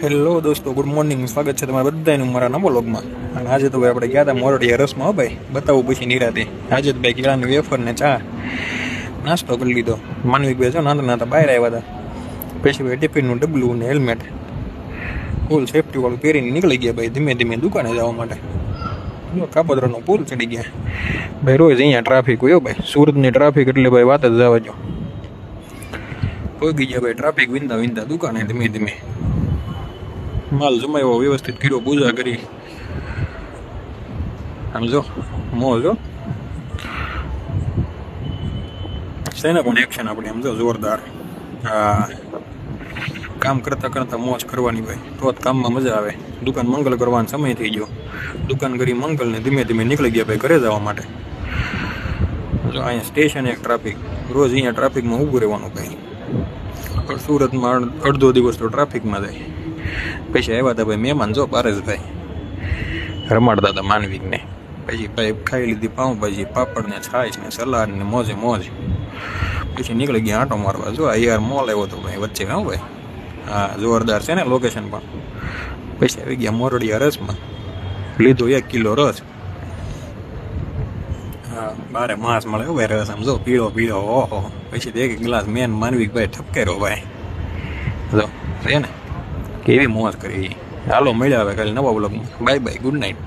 Hello દોસ્તો, good morning. સ્વાગત છે તમારા બધાનું મારા નવો વ્લોગમાં. અને આજે તો ભાઈ આપણે ગયા હતા મોરડીયા રસમાં. હો ભાઈ, બતાવું પછી નિરાતે. આજે જ ભાઈ કેળાની વેફર ને ચા નાસ્તો કરી લીધો. માનવિક ભાઈ જો નાના નાના બહાર આવ્યા હતા. પછી ભાઈ ટિફિનનું ડબલું ને હેલ્મેટ ફૂલ સેફ્ટી વાળું પહેરીને નીકળી ગયા ભાઈ ધીમે ધીમે દુકાને જવા માટે. કાપોદ્રાનો પુલ ચડી ગયા ભાઈ. રોજ અહીંયા ટ્રાફિક હોય ભાઈ, સુરતની ટ્રાફિક એટલે ભાઈ વાત જ જવા જો. પહોંચી ગયા ભાઈ ટ્રાફિક વિંધા વિંધા દુકાને ધીમે ધીમે. માલ જમાયો વ્યવસ્થિત કર્યો, પૂજા કરી. આમ જો મોજ જો શેને પણ એક્શન આપણે આમ જો જોરદાર. હા, કામ કરતા કરતા મોજ કરવાની ભાઈ, તો જ કામમાં મજા આવે. દુકાન મંગલ કરવાનો સમય થઈ ગયો. દુકાન કરી મંગલ ને ધીમે ધીમે નીકળી ગયા ભાઈ ઘરે જવા માટે. જો અહીંયા સ્ટેશન એક ટ્રાફિક, રોજ અહીંયા ટ્રાફિકમાં ઊભું રહેવાનું ભાઈ. સુરતમાં અડધો દિવસ તો ટ્રાફિકમાં જાય. પછી આવ્યા હતા ભાઈ મહેમાન જો પારેશભાઈ, રમાડતા હતા માનવિકને. પછી ભાઈ ખાઈ લીધી પાઉંભાજી, પાપડ ને છાશ ને સલાડ ને મોજે મોજ. પછી નીકળી ગયા આંટો મારવા. જો યાર મોલ આવ્યો હતો ભાઈ વચ્ચે. હા ભાઈ, હા જોરદાર છે ને લોકેશન પણ. પછી આવી ગયા મોરડીયા રસમાં, લીધો 1 કિલો રસ. હા, 12 માસ મળે ભાઈ રસ. આમ જો પીળો પીળો, ઓહો. પછી તો 1 ગ્લાસ મેન માનવિકભાઈ ઠપકેરો ભાઈ. જો છે ને કેવી મોજ કરી. હાલો મળ્યા હવે કાલે નવા બ્લોગમાં. Bye bye, good night.